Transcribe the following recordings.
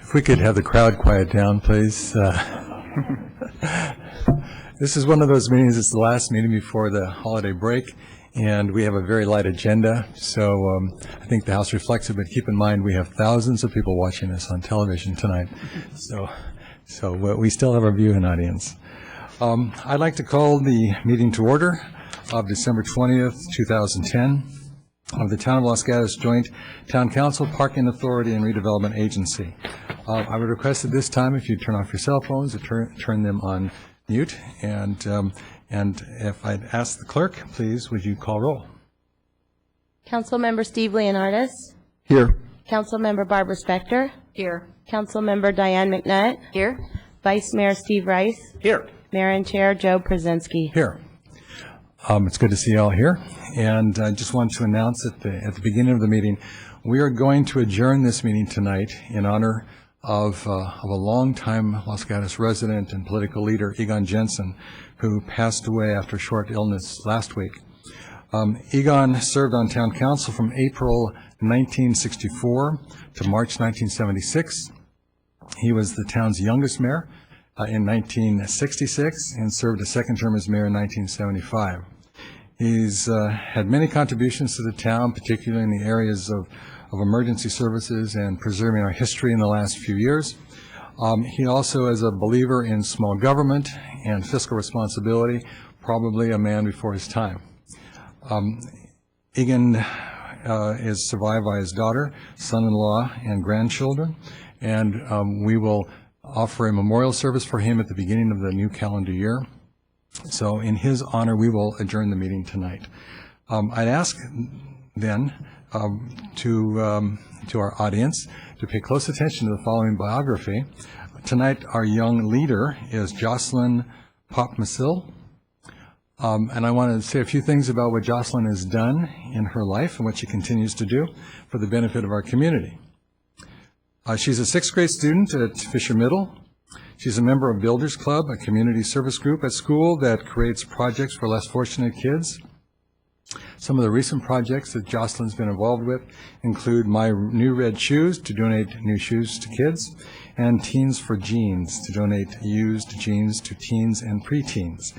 If we could have the crowd quiet down, please. This is one of those meetings, it's the last meeting before the holiday break, and we have a very light agenda, so I think the House reflects it, but keep in mind we have thousands of people watching us on television tonight, so we still have our viewing audience. I'd like to call the meeting to order of December 20th, 2010, of the Town of Los Gatos Joint Town Council, Parking Authority, and Redevelopment Agency. I would request at this time, if you turn off your cell phones, or turn them on mute, and if I'd ask the clerk, please, would you call roll? Councilmember Steve Leonardis. Here. Councilmember Barbara Spector. Here. Councilmember Diane McNutt. Here. Vice Mayor Steve Rice. Here. Mayor and Chair Joe Przynski. Here. It's good to see you all here, and I just want to announce at the beginning of the meeting, we are going to adjourn this meeting tonight in honor of a longtime Los Gatos resident and political leader, Egon Jensen, who passed away after a short illness last week. Egon served on town council from April 1964 to March 1976. He was the town's youngest mayor in 1966 and served a second term as mayor in 1975. He's had many contributions to the town, particularly in the areas of emergency services and preserving our history in the last few years. He also is a believer in small government and fiscal responsibility, probably a man before his time. Egan is survived by his daughter, son-in-law, and grandchildren, and we will offer a memorial service for him at the beginning of the new calendar year. So in his honor, we will adjourn the meeting tonight. I'd ask then to our audience to pay close attention to the following biography. Tonight, our young leader is Jocelyn Popmasil. And I want to say a few things about what Jocelyn has done in her life and what she continues to do for the benefit of our community. She's a sixth grade student at Fisher Middle. She's a member of Builders Club, a community service group at school that creates projects for less fortunate kids. Some of the recent projects that Jocelyn's been involved with include My New Red Shoes, to donate new shoes to kids, and Teens for Jeans, to donate used jeans to teens and preteens.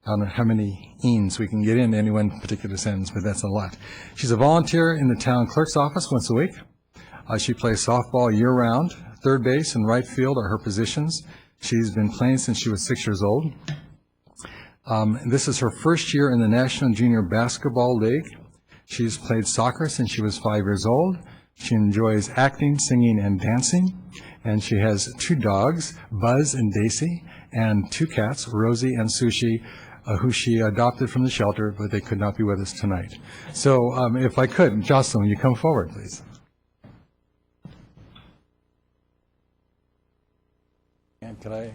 I don't know how many eens we can get in any one particular sentence, but that's a lot. She's a volunteer in the town clerk's office once a week. She plays softball year-round. Third base and right field are her positions. She's been playing since she was 6 years old. This is her first year in the National Junior Basketball League. She's played soccer since she was 5 years old. She enjoys acting, singing, and dancing. And she has 2 dogs, Buzz and Daisy, and 2 cats, Rosie and Sushi, who she adopted from the shelter, but they could not be with us tonight. So if I could, Jocelyn, will you come forward, please? And could I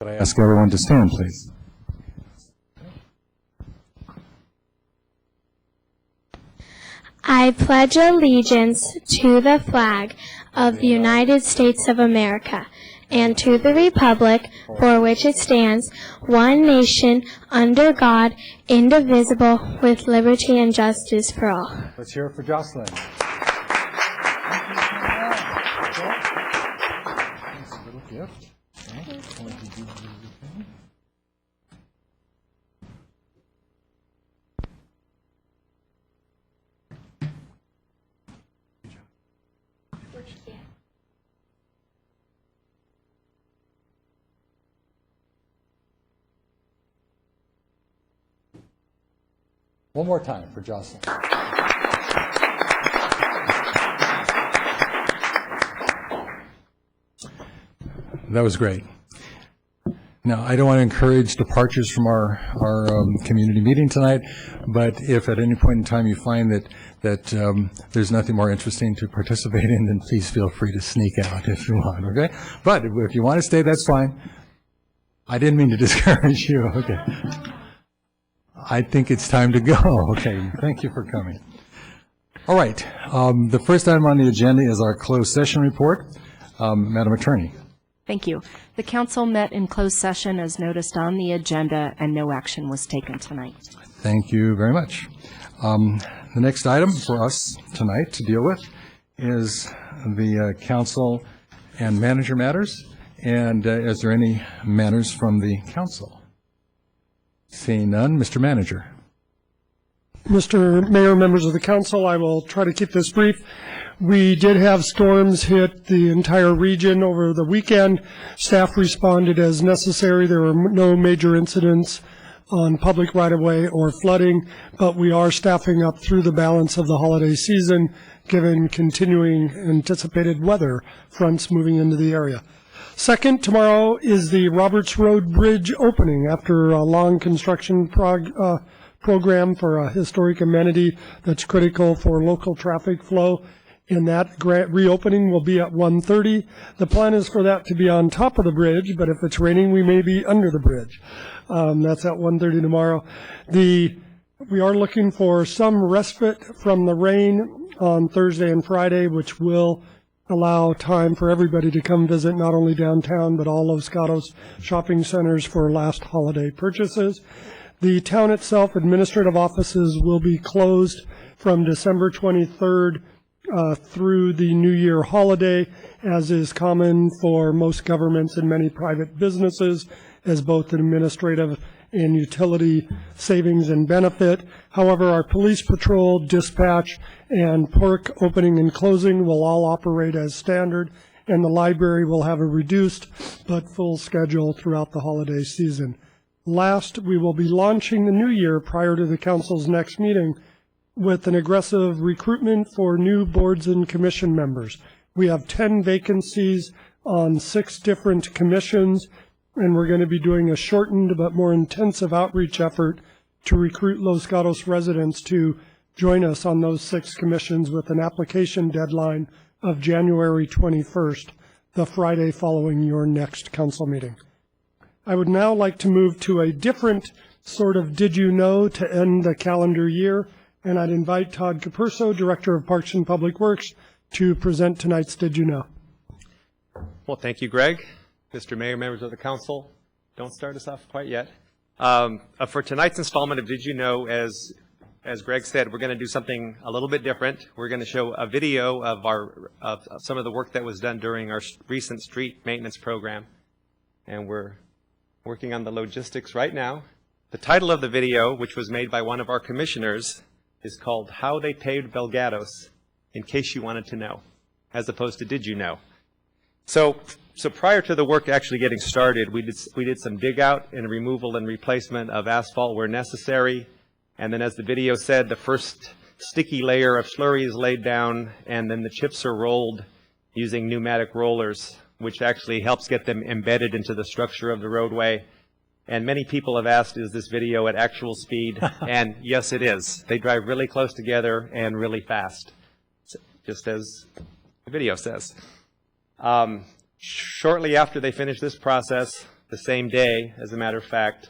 ask everyone to stand, please? I pledge allegiance to the flag of the United States of America and to the republic for which it stands, one nation, under God, indivisible, with liberty and justice for all. Let's hear it for Jocelyn. That's a little gift. One more time for Jocelyn. That was great. Now, I don't want to encourage departures from our community meeting tonight, but if at any point in time you find that there's nothing more interesting to participate in, then please feel free to sneak out if you want, okay? But if you want to stay, that's fine. I didn't mean to discourage you, okay? I think it's time to go. Okay, thank you for coming. All right, the first item on the agenda is our closed session report. Madam Attorney. Thank you. The council met in closed session as noticed on the agenda, and no action was taken tonight. Thank you very much. The next item for us tonight to deal with is the council and manager matters. And is there any matters from the council? Seeing none, Mr. Manager. Mr. Mayor, members of the council, I will try to keep this brief. We did have storms hit the entire region over the weekend. Staff responded as necessary. There were no major incidents on public right-of-way or flooding, but we are staffing up through the balance of the holiday season, given continuing anticipated weather fronts moving into the area. Second, tomorrow is the Roberts Road Bridge opening after a long construction program for a historic amenity that's critical for local traffic flow. And that reopening will be at 1:30. The plan is for that to be on top of the bridge, but if it's raining, we may be under the bridge. That's at 1:30 tomorrow. We are looking for some respite from the rain on Thursday and Friday, which will allow time for everybody to come visit not only downtown, but all Los Gatos shopping centers for last holiday purchases. The town itself, administrative offices will be closed from December 23rd through the New Year holiday, as is common for most governments and many private businesses, as both administrative and utility savings and benefit. However, our police patrol, dispatch, and park opening and closing will all operate as standard, and the library will have a reduced but full schedule throughout the holiday season. Last, we will be launching the new year prior to the council's next meeting with an aggressive recruitment for new boards and commission members. We have 10 vacancies on 6 different commissions, and we're going to be doing a shortened but more intensive outreach effort to recruit Los Gatos residents to join us on those 6 commissions with an application deadline of January 21st, the Friday following your next council meeting. I would now like to move to a different sort of did you know to end the calendar year, and I'd invite Todd Capurso, Director of Parks and Public Works, to present tonight's Did You Know? Well, thank you, Greg. Mr. Mayor, members of the council, don't start us off quite yet. For tonight's installment of Did You Know, as Greg said, we're going to do something a little bit different. We're going to show a video of some of the work that was done during our recent street maintenance program, and we're working on the logistics right now. The title of the video, which was made by one of our commissioners, is called How They Paved Belgatos, in case you wanted to know, as opposed to Did You Know? So prior to the work actually getting started, we did some dig out and removal and replacement of asphalt where necessary. And then, as the video said, the first sticky layer of slurry is laid down, and then the chips are rolled using pneumatic rollers, which actually helps get them embedded into the structure of the roadway. And many people have asked, is this video at actual speed? And yes, it is. They drive really close together and really fast, just as the video says. Shortly after they finish this process, the same day, as a matter of fact,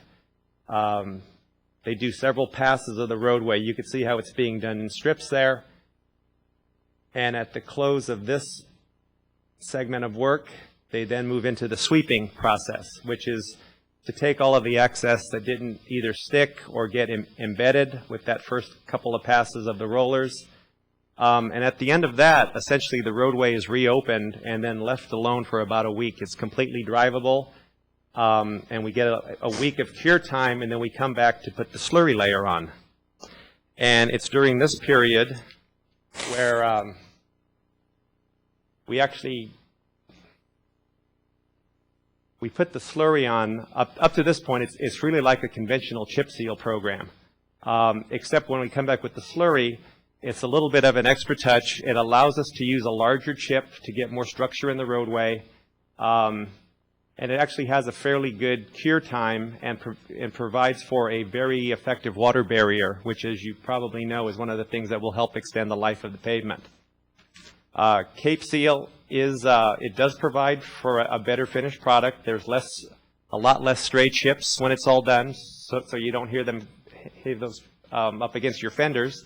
they do several passes of the roadway. You can see how it's being done in strips there. And at the close of this segment of work, they then move into the sweeping process, which is to take all of the excess that didn't either stick or get embedded with that first couple of passes of the rollers. And at the end of that, essentially the roadway is reopened and then left alone for about a week. It's completely drivable, and we get a week of cure time, and then we come back to put the slurry layer on. And it's during this period where we put the slurry on. Up to this point, it's really like a conventional chip seal program, except when we come back with the slurry, it's a little bit of an extra touch. It allows us to use a larger chip to get more structure in the roadway, and it actually has a fairly good cure time and provides for a very effective water barrier, which, as you probably know, is one of the things that will help extend the life of the pavement. Cape Seal it does provide for a better finished product. There's a lot less stray chips when it's all done, so you don't hear those up against your fenders.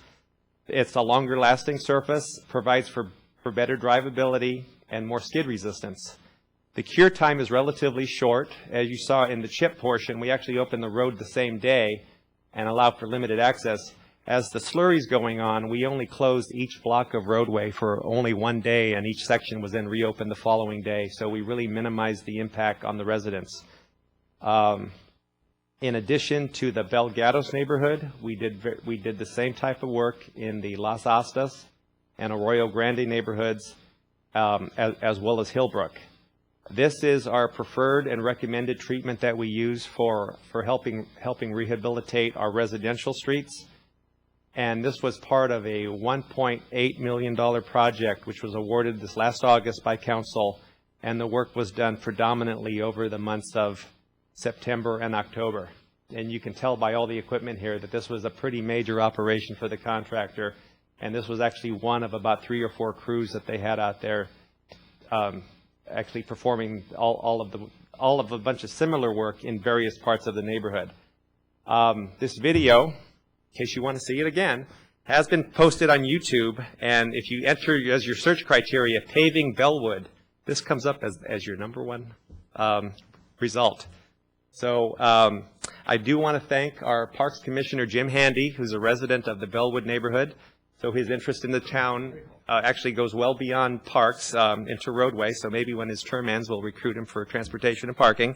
It's a longer lasting surface, provides for better drivability and more skid resistance. The cure time is relatively short. As you saw in the chip portion, we actually opened the road the same day and allow for limited access. As the slurry's going on, we only closed each block of roadway for only one day, and each section was then reopened the following day. So we really minimized the impact on the residents. In addition to the Bel Gatos neighborhood, we did the same type of work in the Las Astas and Arroyo Grande neighborhoods, as well as Hillbrook. This is our preferred and recommended treatment that we use for helping rehabilitate our residential streets. And this was part of a $1.8 million project, which was awarded this last August by council, and the work was done predominantly over the months of September and October. And you can tell by all the equipment here that this was a pretty major operation for the contractor, and this was actually one of about 3 or 4 crews that they had out there actually performing all of a bunch of similar work in various parts of the neighborhood. This video, in case you want to see it again, has been posted on YouTube, and if you enter as your search criteria paving Bellwood, this comes up as your #1 result. So I do want to thank our Parks Commissioner, Jim Handy, who's a resident of the Bellwood neighborhood. So his interest in the town actually goes well beyond parks into roadway. So maybe when his term ends, we'll recruit him for transportation and parking.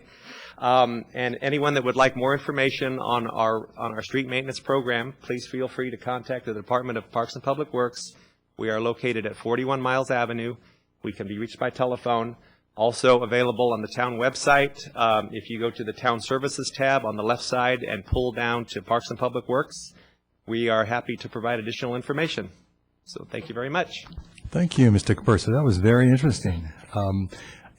And anyone that would like more information on our street maintenance program, please feel free to contact the Department of Parks and Public Works. We are located at 41 Miles Avenue. We can be reached by telephone. Also available on the town website. If you go to the Town Services tab on the left side and pull down to Parks and Public Works, we are happy to provide additional information. So thank you very much. Thank you, Mr. Capersa. That was very interesting.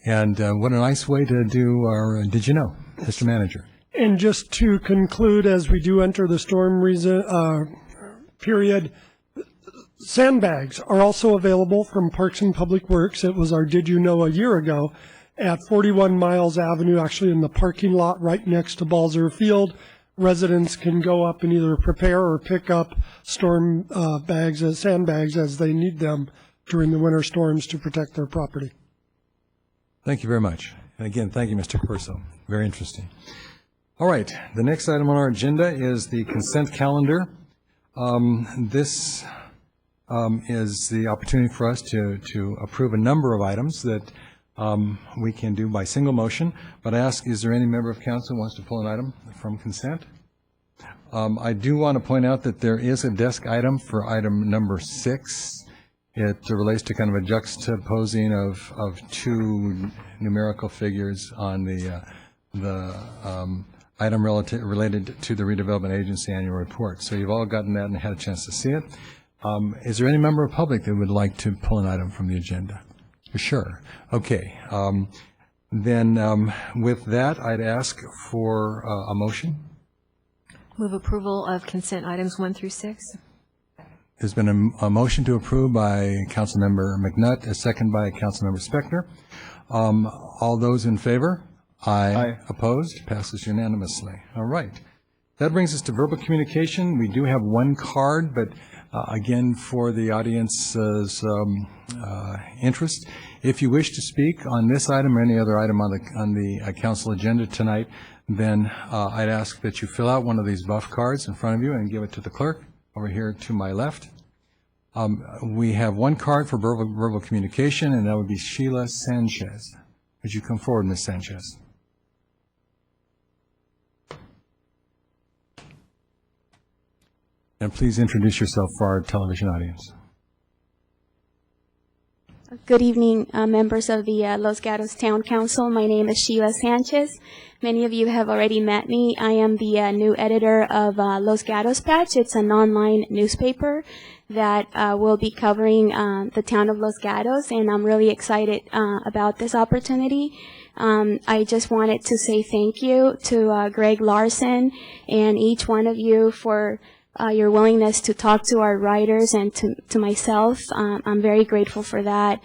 And what a nice way to do our Did You Know, Mr. Manager. And just to conclude, as we do enter the storm period, sandbags are also available from Parks and Public Works. It was our Did You Know a year ago at 41 Miles Avenue, actually in the parking lot right next to Balzer Field. Residents can go up and either prepare or pick up storm sandbags as they need them during the winter storms to protect their property. Thank you very much. And again, thank you, Mr. Capersa. Very interesting. All right, the next item on our agenda is the consent calendar. This is the opportunity for us to approve a number of items that we can do by single motion. But I ask, is there any member of council who wants to pull an item from consent? I do want to point out that there is a desk item for item number 6. It relates to kind of a juxtaposing of 2 numerical figures on the item related to the Redevelopment Agency annual report. So you've all gotten that and had a chance to see it. Is there any member of public that would like to pull an item from the agenda? Sure. Okay. Then with that, I'd ask for a motion. Move approval of consent items 1 through 6. There's been a motion to approve by Councilmember McNutt, a second by Councilmember Spector. All those in favor? Aye. Opposed? Passes unanimously. All right. That brings us to verbal communication. We do have one card, but again, for the audience's interest, if you wish to speak on this item or any other item on the council agenda tonight, then I'd ask that you fill out one of these buff cards in front of you and give it to the clerk over here to my left. We have one card for verbal communication, and that would be Sheila Sanchez. Would you come forward, Ms. Sanchez? And please introduce yourself for our television audience. Good evening, members of the Los Gatos Town Council. My name is Sheila Sanchez. Many of you have already met me. I am the new editor of Los Gatos Patch. It's an online newspaper that will be covering the town of Los Gatos, and I'm really excited about this opportunity. I just wanted to say thank you to Greg Larson and each one of you for your willingness to talk to our writers and to myself. I'm very grateful for that.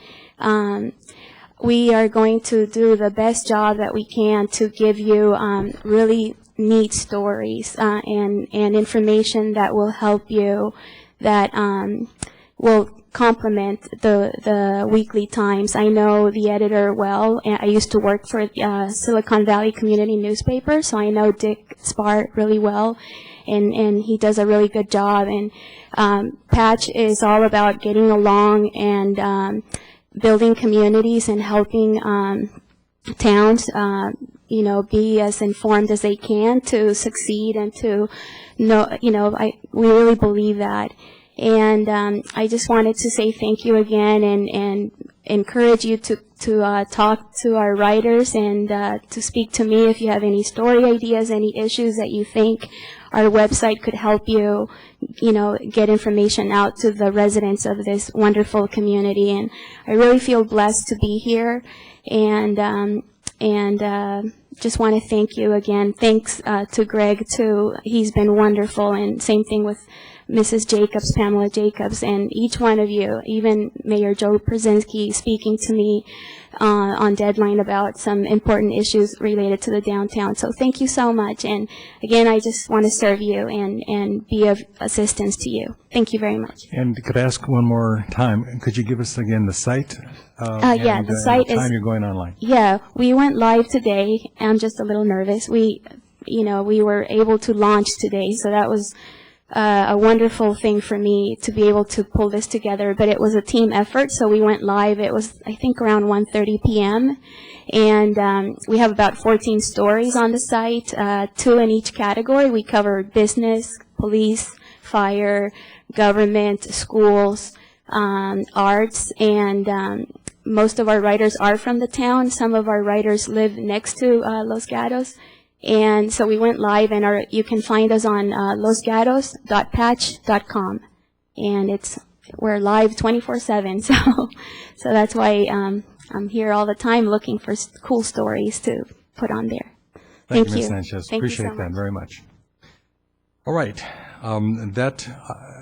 We are going to do the best job that we can to give you really neat stories and information that will help you, that will complement the weekly Times. I know the editor well, and I used to work for Silicon Valley Community Newspaper, so I know Dick Spart really well, and he does a really good job. And Patch is all about getting along and building communities and helping towns, be as informed as they can to succeed and to know, we really believe that. And I just wanted to say thank you again and encourage you to talk to our writers and to speak to me if you have any story ideas, any issues that you think our website could help you, get information out to the residents of this wonderful community. And I really feel blessed to be here, and just want to thank you again. Thanks to Greg too. He's been wonderful, and same thing with Mrs. Jacobs, Pamela Jacobs, and each one of you, even Mayor Joe Brzezinski speaking to me on deadline about some important issues related to the downtown. So thank you so much. And again, I just want to serve you and be of assistance to you. Thank you very much. And could I ask one more time, could you give us again the site? Yeah, the site the time is, you're going online. Yeah, we went live today. I'm just a little nervous. We were able to launch today, so that was a wonderful thing for me to be able to pull this together, but it was a team effort, so we went live. It was, I think, around 1:30 p.m., and we have about 14 stories on the site, 2 in each category. We cover business, police, fire, government, schools, arts, and most of our writers are from the town. Some of our writers live next to Los Gatos. And so we went live, and you can find us on losgatos.patch.com, and we're live 24/7. So that's why I'm here all the time looking for cool stories to put on there. Thank you, Ms. Sanchez. Thank you Appreciate so that much. very much. All right.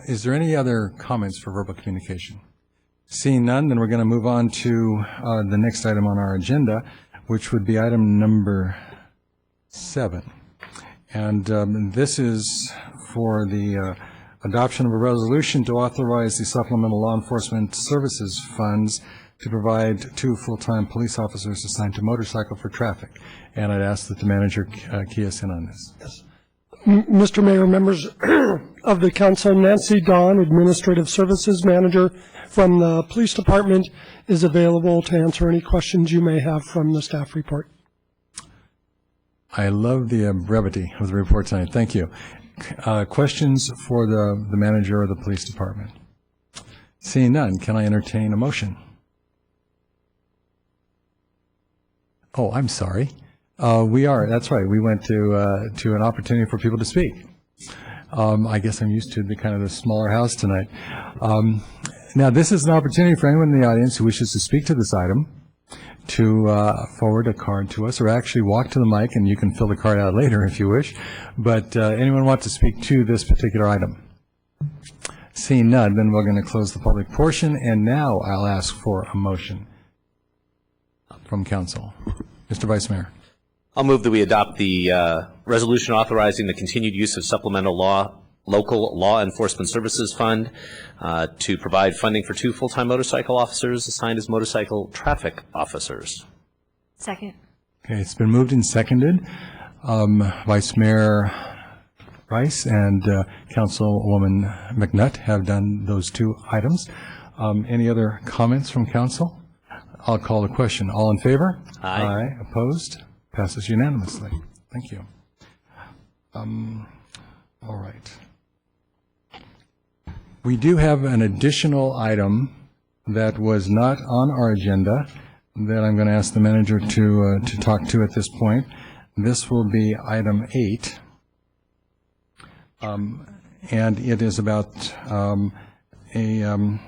Is there any other comments for verbal communication? Seeing none, then we're going to move on to the next item on our agenda, which would be item number 7. And this is for the adoption of a resolution to authorize the Supplemental Law Enforcement Services Funds to provide 2 full-time police officers assigned to motorcycle for traffic. And I'd ask that the manager key us in on this. Yes. Mr. Mayor, members of the council, Nancy Dawn, Administrative Services Manager from the Police Department, is available to answer any questions you may have from the staff report. I love the brevity of the report tonight. Thank you. Questions for the manager of the police department? Seeing none, can I entertain a motion? Oh, I'm sorry. That's right. We went to an opportunity for people to speak. I guess I'm used to the smaller house tonight. Now, this is an opportunity for anyone in the audience who wishes to speak to this item to forward a card to us, or actually walk to the mic, and you can fill the card out later if you wish. But anyone want to speak to this particular item? Seeing none, then we're going to close the public portion, and now I'll ask for a motion from council. Mr. Vice Mayor. I'll move that we adopt the resolution authorizing the continued use of supplemental local law enforcement services fund to provide funding for 2 full-time motorcycle officers assigned as motorcycle traffic officers. Second. Okay, it's been moved and seconded. Vice Mayor Rice and Councilwoman McNutt have done those 2 items. Any other comments from council? I'll call the question. All in favor? Aye. Aye. Opposed? Passes unanimously. Thank you. All right. We do have an additional item that was not on our agenda that I'm going to ask the manager to talk to at this point. This will be item 8, and it is about a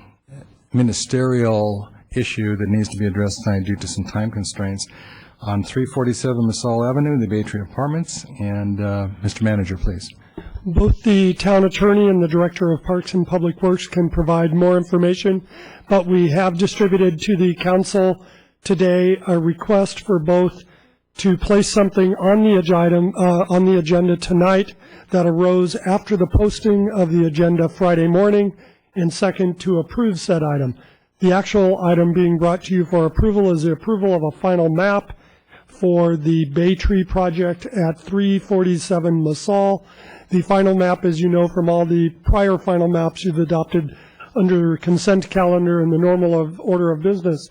ministerial issue that needs to be addressed tonight due to some time constraints on 347 Massal Avenue, the Bay Tree Apartments. And Mr. Manager, please. Both the town attorney and the director of Parks and Public Works can provide more information, but we have distributed to the council today a request for both to place something on the agenda tonight that arose after the posting of the agenda Friday morning, and second to approve said item. The actual item being brought to you for approval is the approval of a final map for the Bay Tree project at 347 LaSalle. The final map, as you know from all the prior final maps you've adopted under consent calendar in the normal order of business,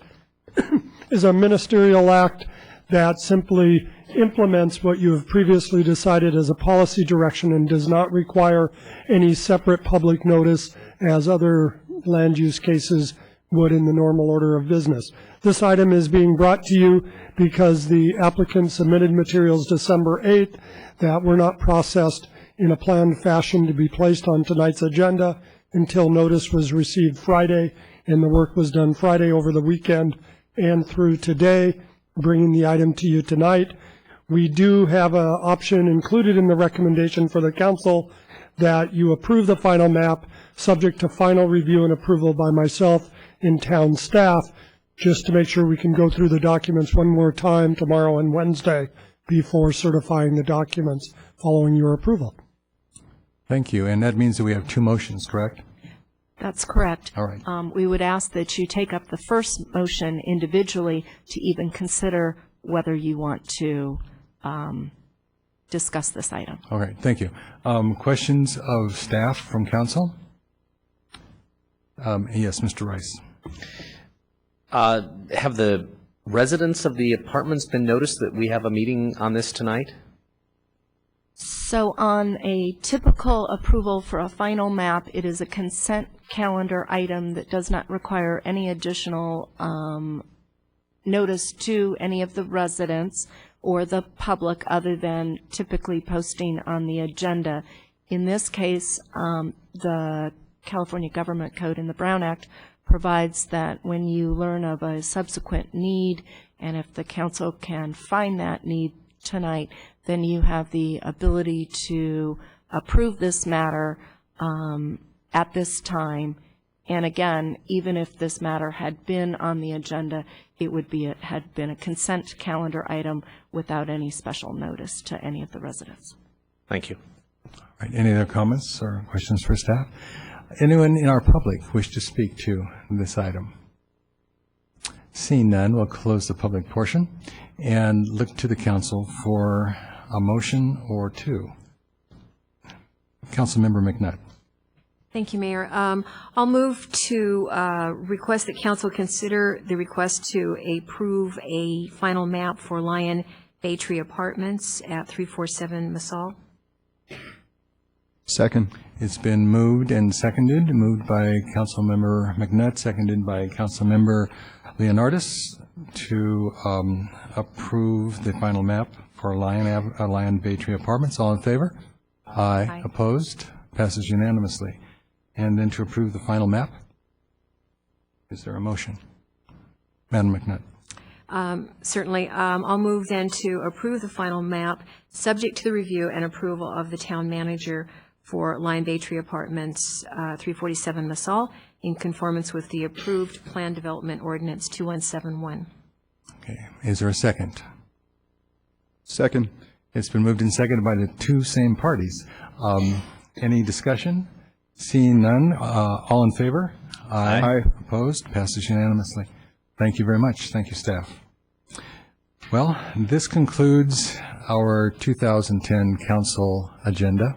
is a ministerial act that simply implements what you have previously decided as a policy direction and does not require any separate public notice as other land use cases would in the normal order of business. This item is being brought to you because the applicant submitted materials December 8th that were not processed in a planned fashion to be placed on tonight's agenda until notice was received Friday, and the work was done Friday over the weekend and through today, bringing the item to you tonight. We do have an option included in the recommendation for the council that you approve the final map subject to final review and approval by myself and town staff, just to make sure we can go through the documents one more time tomorrow and Wednesday before certifying the documents following your approval. Thank you. And that means that we have two motions, correct? That's correct. All right. We would ask that you take up the first motion individually to even consider whether you want to discuss this item. All right, thank you. Questions of staff from council? Yes, Mr. Rice. Have the residents of the apartments been noticed that we have a meeting on this tonight? So on a typical approval for a final map, it is a consent calendar item that does not require any additional notice to any of the residents or the public other than typically posting on the agenda. In this case, the California Government Code and the Brown Act provides that when you learn of a subsequent need, and if the council can find that need tonight, then you have the ability to approve this matter at this time. And again, even if this matter had been on the agenda, it would be had been a consent calendar item without any special notice to any of the residents. Thank you. All right, any other comments or questions for staff? Anyone in our public wish to speak to this item? Seeing none, we'll close the public portion and look to the council for a motion or two. Councilmember McNutt. Thank you, Mayor. I'll move to request that council consider the request to approve a final map for Lion Bay Tree Apartments at 347 Masal. Second. It's been moved and seconded, moved by Councilmember McNutt, seconded by Councilmember Leonardis to approve the final map for Lion Bay Tree Apartments. All in favor? Aye. Opposed? Passes unanimously. And then to approve the final map? Is there a motion? Madam McNutt. Certainly. I'll move then to approve the final map, subject to the review and approval of the town manager for Lion Bay Tree Apartments, 347 Masal, in conformance with the approved Plan Development Ordinance 2171. Okay. Is there a second? Second. It's been moved and seconded by the two same parties. Any discussion? Seeing none, all in favor? Aye. Opposed? Passes unanimously. Thank you very much. Thank you, staff. Well, this concludes our 2010 council agenda.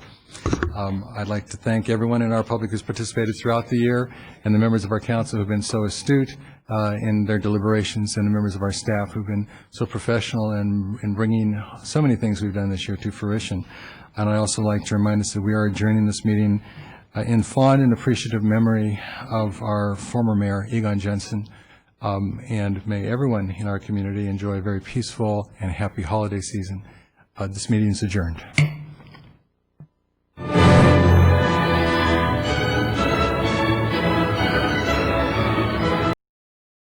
I'd like to thank everyone in our public who's participated throughout the year, and the members of our council who've been so astute in their deliberations, and the members of our staff who've been so professional in bringing so many things we've done this year to fruition. And I also like to remind us that we are adjourning this meeting in fond and appreciative memory of our former mayor, Egon Jensen, and may everyone in our community enjoy a very peaceful and happy holiday season. This meeting is adjourned.